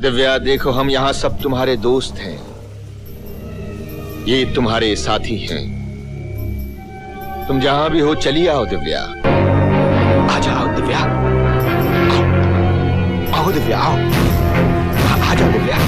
दिव्या देखो, हम यहाँ सब तुम्हारे दोस्त हैं, ये तुम्हारे साथी हैं। तुम जहां भी हो चली आओ दिव्या। आ जाओ दिव्या, आओ दिव्या, आओ, आ जाओ दिव्या।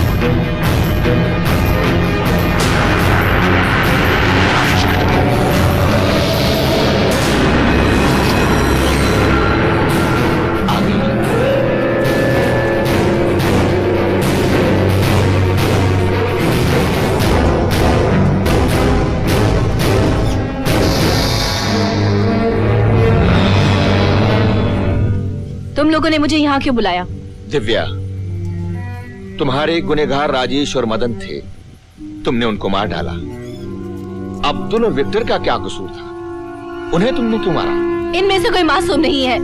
तुम लोगों ने मुझे यहाँ क्यों बुलाया? दिव्या, तुम्हारे गुनहगार राजेश और मदन थे, तुमने उनको मार डाला। अब्दुल और विक्टर का क्या कसूर था? उन्हें तुमने क्यों मारा? इनमें से कोई मासूम नहीं है,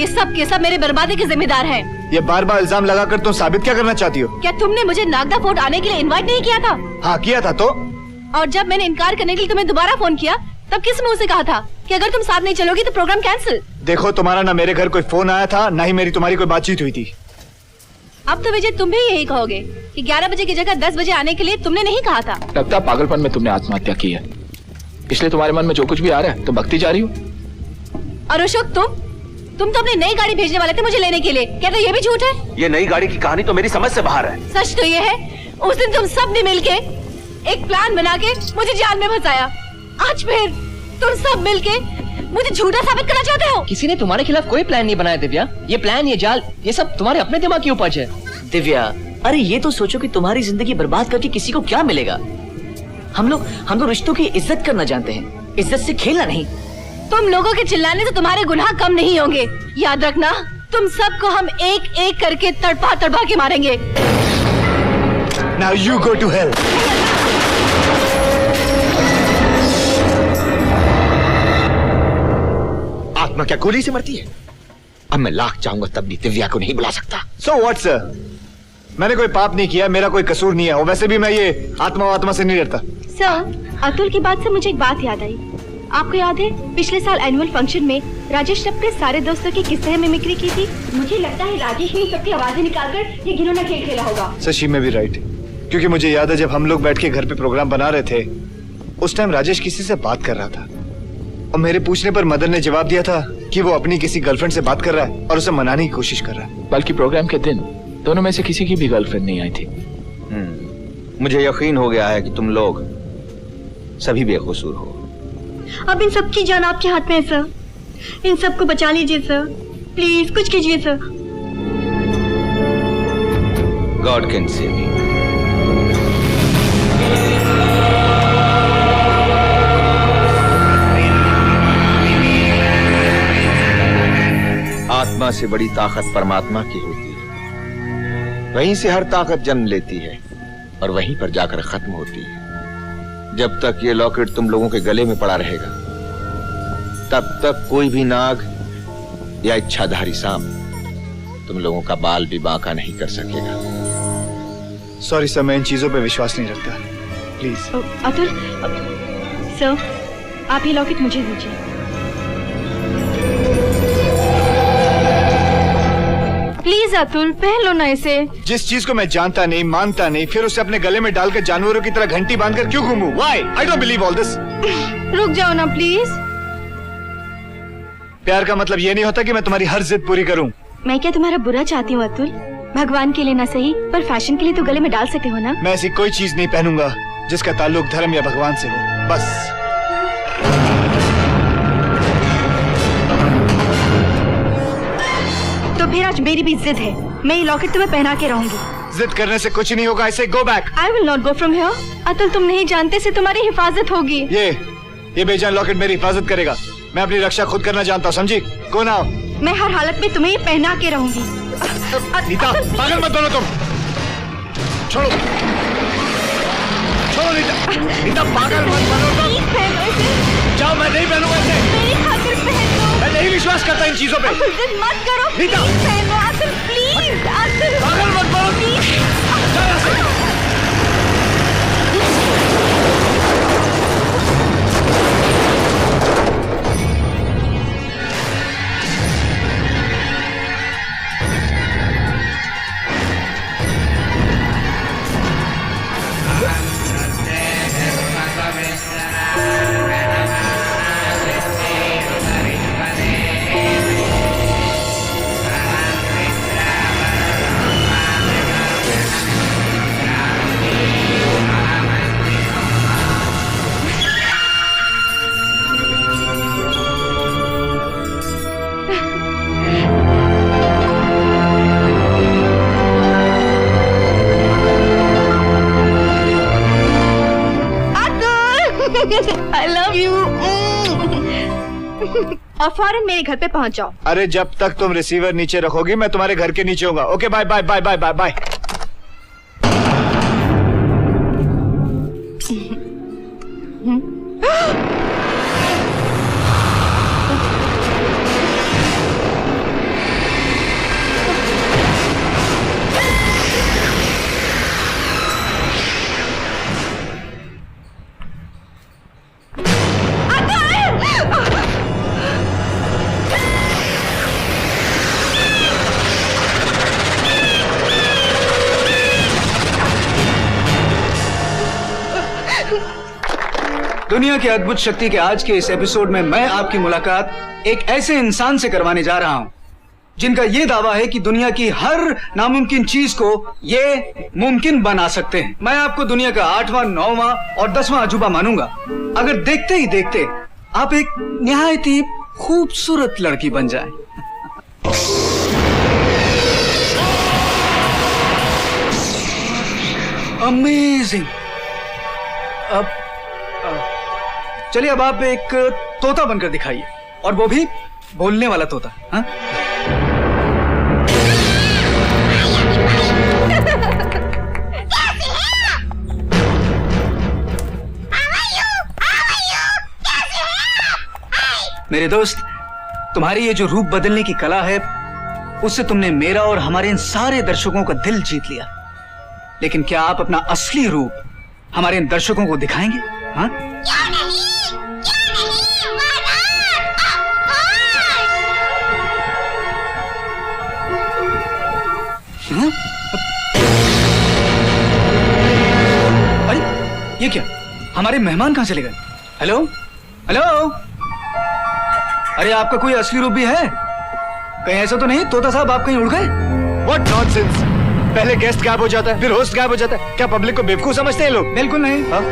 ये सब के सब मेरे बर्बादी के जिम्मेदार हैं। ये बार बार इल्जाम लगाकर तुम साबित क्या करना चाहती हो? क्या तुमने मुझे नागदा फोर्ट आने के लिए इनवाइट नहीं किया था? हाँ किया था तो। और जब मैंने इनकार करने के लिए तुम्हें दोबारा फोन किया, तब किस मुंह से कहा था कि अगर तुम साथ नहीं चलोगी तो प्रोग्राम कैंसिल? देखो, तुम्हारा ना मेरे घर कोई फोन आया था, ना ही मेरी तुम्हारी कोई बातचीत हुई थी। अब तो विजय तुम भी यही कहोगे कि 11 बजे की जगह 10 बजे आने के लिए तुमने नहीं कहा था। लगता है पागलपन में तुमने आत्महत्या की है, इसलिए तुम्हारे मन में जो कुछ भी आ रहा है तुम भक्ति जा रही हो। और अशोक, तुम तो अपनी नई गाड़ी भेजने वाले थे मुझे लेने के लिए, क्या तो ये भी झूठ है? ये नई गाड़ी की कहानी तो मेरी समझ से बाहर है। सच तो ये है, उस दिन तुम सब ने मिलके एक प्लान बना के मुझे जाल में फंसाया। आज फिर तुम सब मिलके मुझे झूठा साबित करना चाहते हो। किसी ने तुम्हारे खिलाफ कोई प्लान नहीं बनाया दिव्या। ये प्लान, ये जाल, ये सब तुम्हारे अपने दिमाग की उपज है। दिव्या, अरे ये तो सोचो कि तुम्हारी जिंदगी बर्बाद करके किसी को क्या मिलेगा। हम लोग रिश्तों की इज्जत करना जानते हैं, इज्जत से खेलना नहीं। तुम लोगों के चिल्लाने से तुम्हारे गुनाह कम नहीं होंगे। याद रखना, तुम सबको हम एक एक करके तड़पा तड़पा के मारेंगे। Now you go to hell. आत्मा क्या गोली से मरती है? अब मैं लाख चाहूंगा तब भी दिव्या को नहीं बुला सकता। So what sir? मैंने कोई पाप नहीं किया, मेरा कोई कसूर नहीं है, और वैसे भी मैं ये आत्मा से नहीं डरता। सर, अतुल की बात से मुझे एक बात याद आई। आपको याद है पिछले साल एनुअल फंक्शन में राजेश ने अपने सारे दोस्तों की किस तरह मिमिक्री की थी? मुझे लगता है राजेश ने सबकी आवाजें निकालकर ये घिनौना खेल खेला होगा। सर, शी में भी राइट, क्योंकि मुझे याद है जब हम लोग बैठ के घर पे प्रोग्राम बना रहे थे, उस टाइम राजेश किसी से बात कर रहा था, और मेरे पूछने पर मदन ने जवाब दिया था कि वो अपनी किसी गर्लफ्रेंड से बात कर रहा है और उसे मनाने की कोशिश कर रहा है। बल्कि प्रोग्राम के दिन दोनों में से किसी की भी गर्लफ्रेंड नहीं आई थी। मुझे यकीन हो गया है कि तुम लोग सभी बेकसूर हो। अब इन सब की जान आपके हाथ में है सर, इन सबको बचा लीजिए सर, प्लीज कुछ कीजिए sir. God can save me. आत्मा से बड़ी ताकत परमात्मा की होती है, वहीं से हर ताकत जन्म लेती है और वहीं पर जाकर खत्म होती है। जब तक ये लॉकेट तुम लोगों के गले में पड़ा रहेगा, तब तक कोई भी नाग या इच्छाधारी सांप तुम लोगों का बाल भी बांका नहीं कर सकेगा। सॉरी सर, मैं इन चीजों पे विश्वास नहीं रखता, प्लीज। अतुल सर, आप ये लॉकेट मुझे दीजिए। प्लीज अतुल, पहन लो ना इसे। जिस चीज को मैं जानता नहीं, मानता नहीं, फिर उसे अपने गले में डालकर जानवरों की तरह घंटी बांधकर क्यों घूमूं? Why? I don't believe all this. रुक जाओ ना प्लीज। प्यार का मतलब ये नहीं होता कि मैं तुम्हारी हर जिद पूरी करूं। मैं क्या तुम्हारा बुरा चाहती हूँ अतुल? भगवान के लिए ना सही, पर फैशन के लिए तो गले में डाल सकते हो ना। मैं ऐसी कोई चीज नहीं पहनूंगा जिसका ताल्लुक धर्म या भगवान से हो, बस। तो फिर आज मेरी भी जिद है, मैं ये लॉकेट तुम्हें पहना के रहूंगी। जिद करने से कुछ नहीं होगा, ऐसे go back. I will not go from here. Atul, तुम नहीं जानते से तुम्हारी हिफाजत होगी। ये बेजान लॉकेट मेरी हिफाजत करेगा। मैं अपनी रक्षा खुद करना जानता हूँ, समझी? Go now. मैं हर हालत में तुम्हें पहना के रहूंगी। नीता, पागल मत बनो तुम। छोड़ो नीता, पागल मत बनो तुम। जाओ, मैं नहीं पहनूंगा इसे। मेरी खातिर पहन लो। मैं नहीं विश्वास करता इन चीजों पे। जिद मत करो। नीता, पहन लो अतुल, प्लीज। अतुल, पागल मत बनो। जा यहाँ से। और फौरन मेरे घर पे पहुंच जाओ। अरे जब तक तुम रिसीवर नीचे रखोगी मैं तुम्हारे घर के नीचे होगा। Okay bye bye bye bye bye bye. दुनिया की अद्भुत शक्ति के आज के इस एपिसोड में मैं आपकी मुलाकात एक ऐसे इंसान से करवाने जा रहा हूं जिनका यह दावा है कि दुनिया की हर नामुमकिन चीज को ये मुमकिन बना सकते हैं। मैं आपको दुनिया का 8वां, 9वां और 10वां अजूबा मानूंगा अगर देखते ही देखते आप एक निहायत ही खूबसूरत लड़की बन जाए। अमेजिंग। चलिए अब आप एक तोता बनकर दिखाइए, और वो भी बोलने वाला तोता। हाँ? मेरे दोस्त, तुम्हारी ये जो रूप बदलने की कला है उससे तुमने मेरा और हमारे इन सारे दर्शकों का दिल जीत लिया। लेकिन क्या आप अपना असली रूप हमारे इन दर्शकों को दिखाएंगे? हाँ? अरे ये क्या, हमारे मेहमान कहां चले गए? हेलो हेलो, अरे आपका कोई असली रूप भी है? कहीं ऐसा तो नहीं तोता साहब आप कहीं उड़ गए? What nonsense! पहले गेस्ट गायब हो जाता है, फिर होस्ट गायब हो जाता है। क्या पब्लिक को बेवकूफ समझते हैं लोग? बिल्कुल नहीं। हाँ?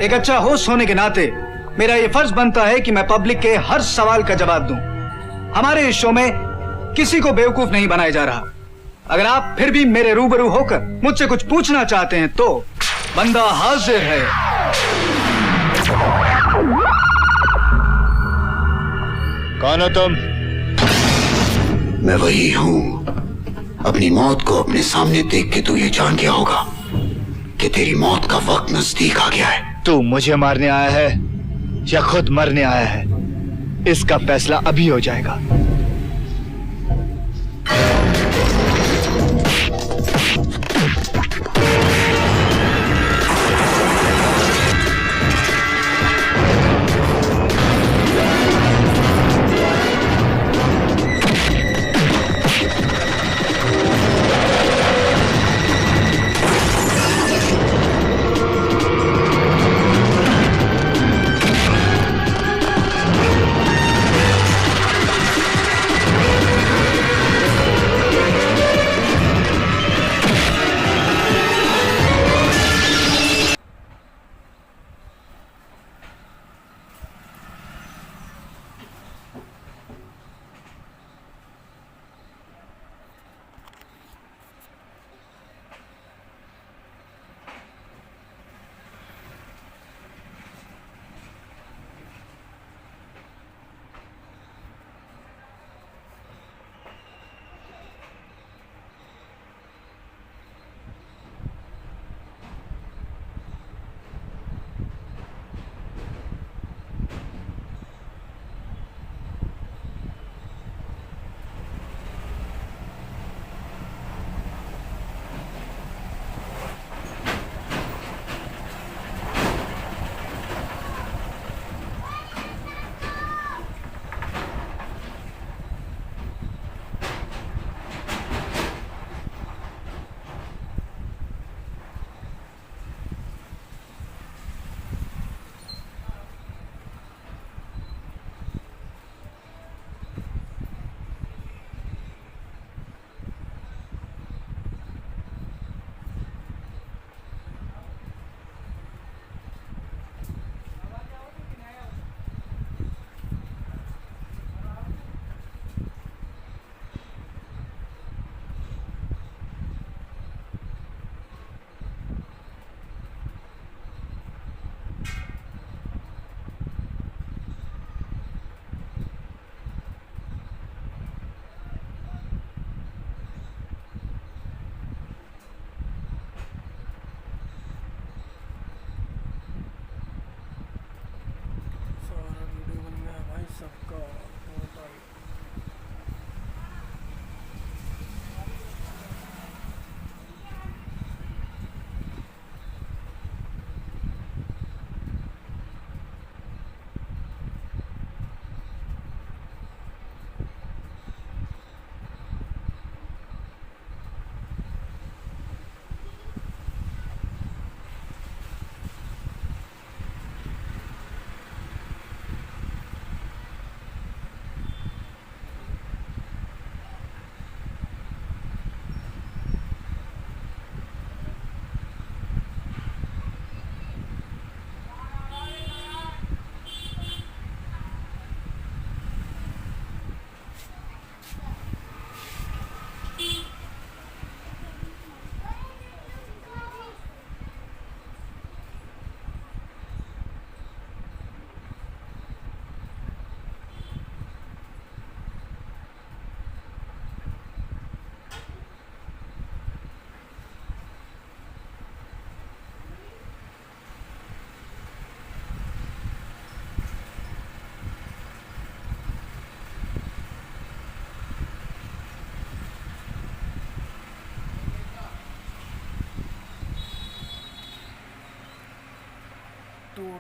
एक अच्छा होस्ट होने के नाते मेरा ये फर्ज बनता है कि मैं पब्लिक के हर सवाल का जवाब दूं। हमारे इस शो में किसी को बेवकूफ नहीं बनाया जा रहा। अगर आप फिर भी मेरे रूबरू होकर मुझसे कुछ पूछना चाहते हैं तो बंदा हाजिर है। कौन हो तुम? मैं वही हूँ। अपनी मौत को अपने सामने देख के तू ये जान गया होगा कि तेरी मौत का वक्त नजदीक आ गया है। तू मुझे मारने आया है या खुद मरने आया है, इसका फैसला अभी हो जाएगा।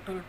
टोटल